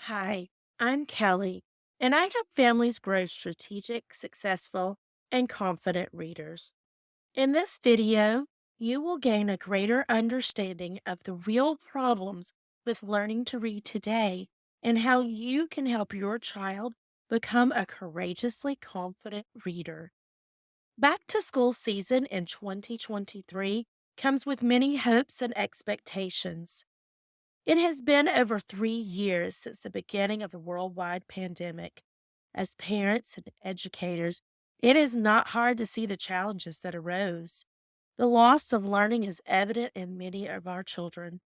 Hi, I'm Kelly, and I help families grow strategic, successful, and confident readers. In this video, you will gain a greater understanding of the real problems with learning to read today and how you can help your child become a courageously confident reader. Back to school season in 2023 comes with many hopes and expectations. It has been over 3 years since the beginning of the worldwide pandemic. As parents and educators, it is not hard to see the challenges that arose. The loss of learning is evident in many of our children.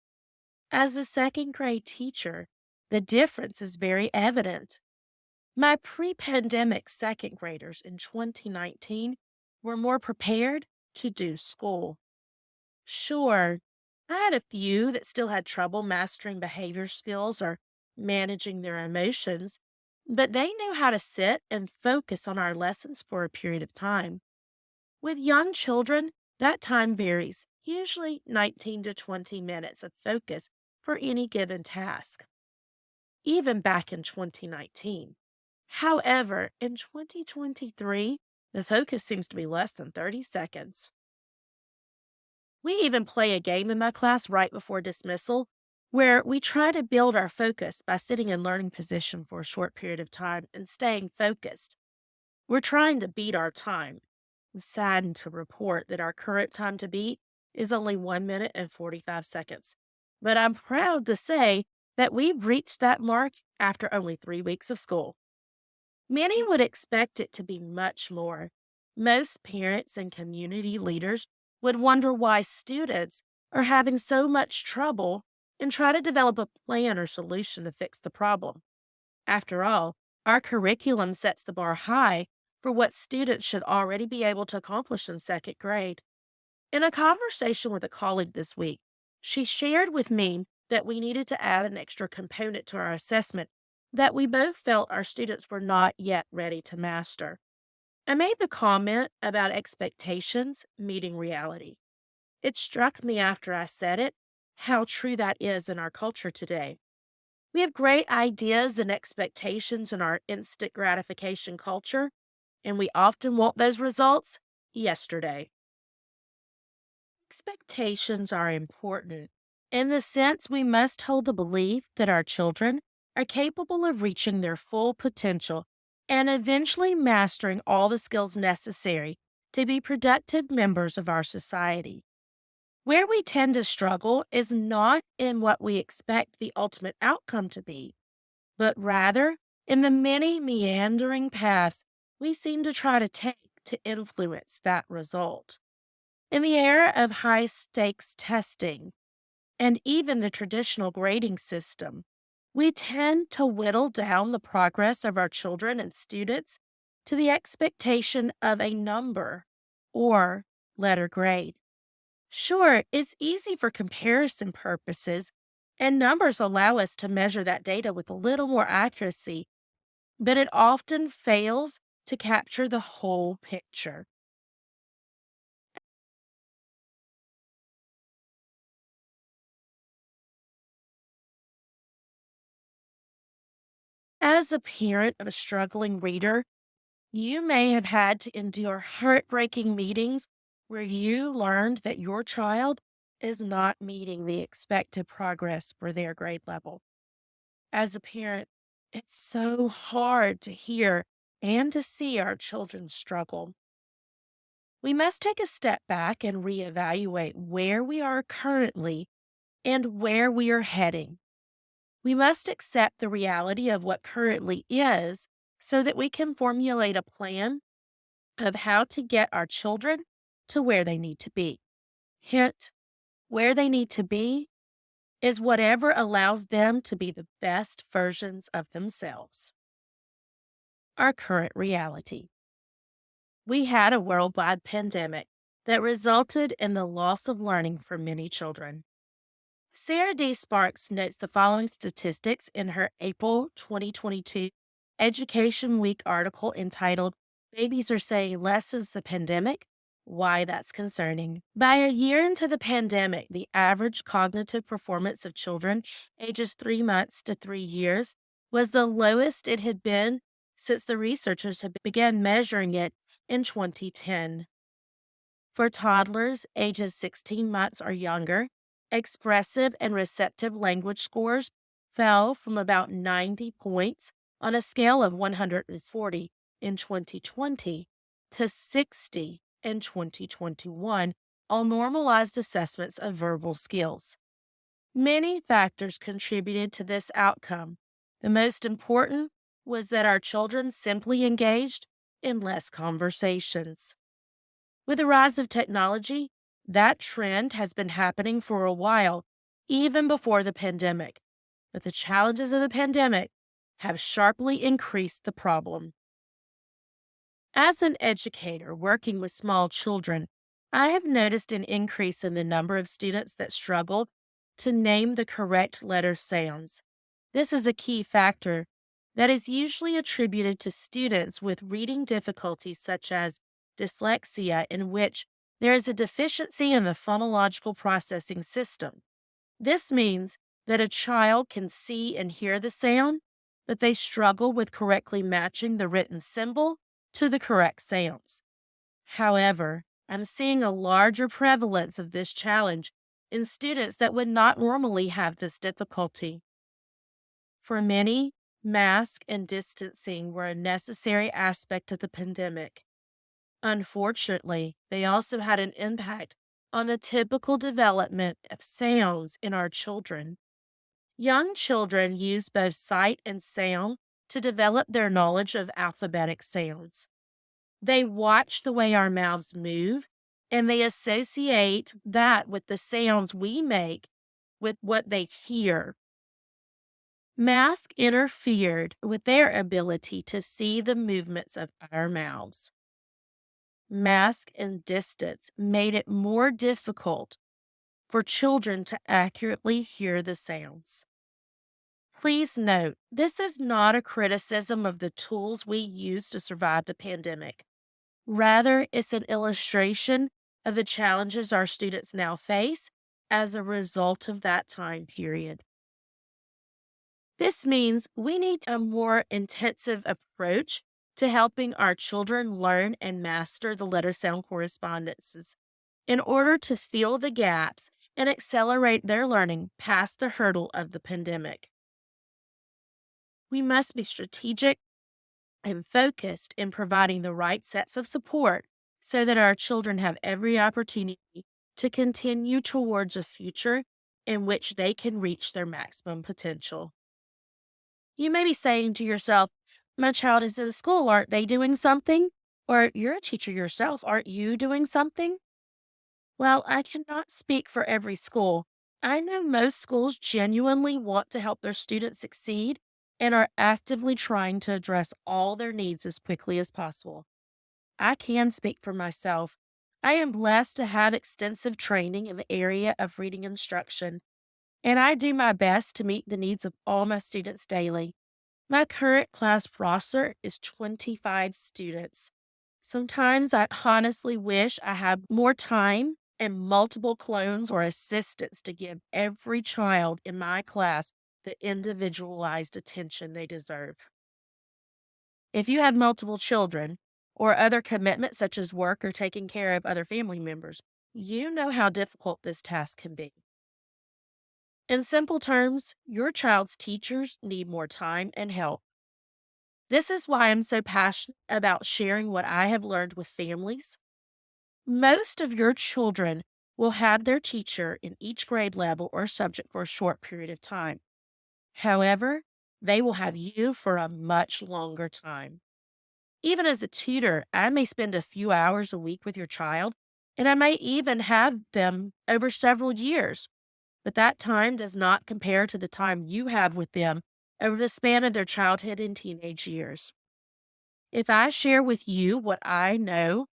As a second grade teacher, the difference is very evident. My pre pandemic second graders in 2019 were more prepared to do school. Sure. I had a few that still had trouble mastering behavior skills or managing their emotions, but they knew how to sit and focus on our lessons for a period of time. With young children, that time varies, usually 19 to 20 minutes of focus for any given task, even back in 2019. However, in 2023, the focus seems to be less than 30 seconds. We even play a game in my class right before dismissal where we try to build our focus by sitting in learning position for a short period of time and staying focused. We're trying to beat our time. I'm saddened to report that our current time to beat is only 1 minute and 45 seconds. But I'm proud to say that we've reached that mark after only 3 weeks of school. Many would expect it to be much more. Most parents and community leaders would wonder why students are having so much trouble and try to develop a plan or solution to fix the problem. After all, our curriculum sets the bar high for what students should already be able to accomplish in second grade. In a conversation with a colleague this week, she shared with me that we needed to add an extra component to our assessment that we both felt our students were not yet ready to master. I made the comment about expectations meeting reality. It struck me after I said it how true that is in our culture today. We have great ideas and expectations in our instant gratification culture, and we often want those results yesterday. Expectations are important in the sense we must hold the belief that our children are capable of reaching their full potential and eventually mastering all the skills necessary to be productive members of our society. Where we tend to struggle is not in what we expect the ultimate outcome to be, but rather in the many meandering paths we seem to try to take to influence that result. In the era of high stakes testing and even the traditional grading system, we tend to whittle down the progress of our children and students to the expectation of a number or letter grade. Sure, it's easy for comparison purposes, and numbers allow us to measure that data with a little more accuracy, but it often fails to capture the whole picture. As a parent of a struggling reader, you may have had to endure heartbreaking meetings where you learned that your child is not meeting the expected progress for their grade level. As a parent, it's so hard to hear and to see our children struggle. We must take a step back and reevaluate where we are currently and where we are heading. We must accept the reality of what currently is so that we can formulate a plan of how to get our children to where they need to be. Hint, where they need to be is whatever allows them to be the best versions of themselves. Our current reality. We had a worldwide pandemic that resulted in the loss of learning for many children. Sarah D. Sparks notes the following statistics in her April 2022 Education Week article entitled Babies Are Saying Less Since the Pandemic, Why That's Concerning. By a year into the pandemic, the average cognitive performance of children ages 3 months to 3 years was the lowest it had been since the researchers had began measuring it in 2010. For toddlers ages 16 months or younger, expressive and receptive language scores fell from about 90 points on a scale of 140 in 2020 to 60 in 2021 on normalized assessments of verbal skills. Many factors contributed to this outcome. The most important was that our children simply engaged in less conversations. With the rise of technology, that trend has been happening for a while, even before the pandemic. But the challenges of the pandemic have sharply increased the problem. As an educator working with small children, I have noticed an increase in the number of students that struggle to name the correct letter sounds. This is a key factor that is usually attributed to students with reading difficulties such as dyslexia, in which there is a deficiency in the phonological processing system. This means that a child can see and hear the sound, but they struggle with correctly matching the written symbol to the correct sounds. However, I'm seeing a larger prevalence of this challenge in students that would not normally have this difficulty. For many, mask and distancing were a necessary aspect of the pandemic. Unfortunately, they also had an impact on the typical development of sounds in our children. Young children use both sight and sound to develop their knowledge of alphabetic sounds. They watch the way our mouths move and they associate that with the sounds we make with what they hear. Mask interfered with their ability to see the movements of our mouths. Mask and distance made it more difficult for children to accurately hear the sounds. Please note, this is not a criticism of the tools we use to survive the pandemic. Rather, it's an illustration of the challenges our students now face as a result of that time period. This means we need a more intensive approach to helping our children learn and master the letter sound correspondences in order to fill the gaps and accelerate their learning past the hurdle of the pandemic. We must be strategic and focused in providing the right sets of support so that our children have every opportunity to continue towards a future in which they can reach their maximum potential. You may be saying to yourself, my child is in school, aren't they doing something? Or you're a teacher yourself, aren't you doing something? Well, I cannot speak for every school. I know most schools genuinely want to help their students succeed and are actively trying to address all their needs as quickly as possible. I can speak for myself. I am blessed to have extensive training in the area of reading instruction, and I do my best to meet the needs of all my students daily. My current class roster is 25 students. Sometimes I honestly wish I had more time and multiple clones or assistants to give every child in my class the individualized attention they deserve. If you have multiple children or other commitments such as work or taking care of other family members, you know how difficult this task can be. In simple terms, your child's teachers need more time and help. This is why I'm so passionate about sharing what I have learned with families. Most of your children will have their teacher in each grade level or subject for a short period of time. However, they will have you for a much longer time. Even as a tutor, I may spend a few hours a week with your child, and I may even have them over several years. But that time does not compare to the time you have with them over the span of their childhood and teenage years. If I share with you what I know,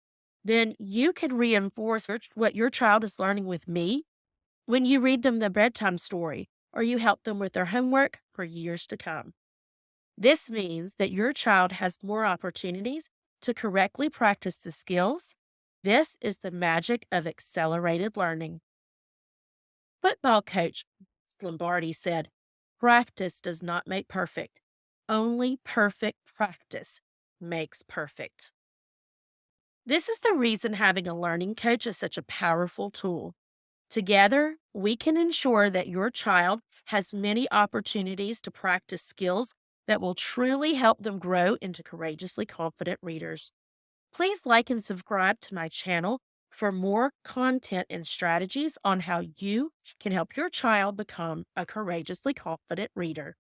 then you can reinforce what your child is learning with me when you read them the bedtime story or you help them with their homework for years to come. This means that your child has more opportunities to correctly practice the skills. This is the magic of accelerated learning. Football coach Lombardi said, practice does not make perfect. only perfect practice makes perfect. This is the reason having a learning coach is such a powerful tool. Together, we can ensure that your child has many opportunities to practice skills that will truly help them grow into courageously confident readers. Please like and subscribe to my channel for more content and strategies on how you can help your child become a courageously confident reader.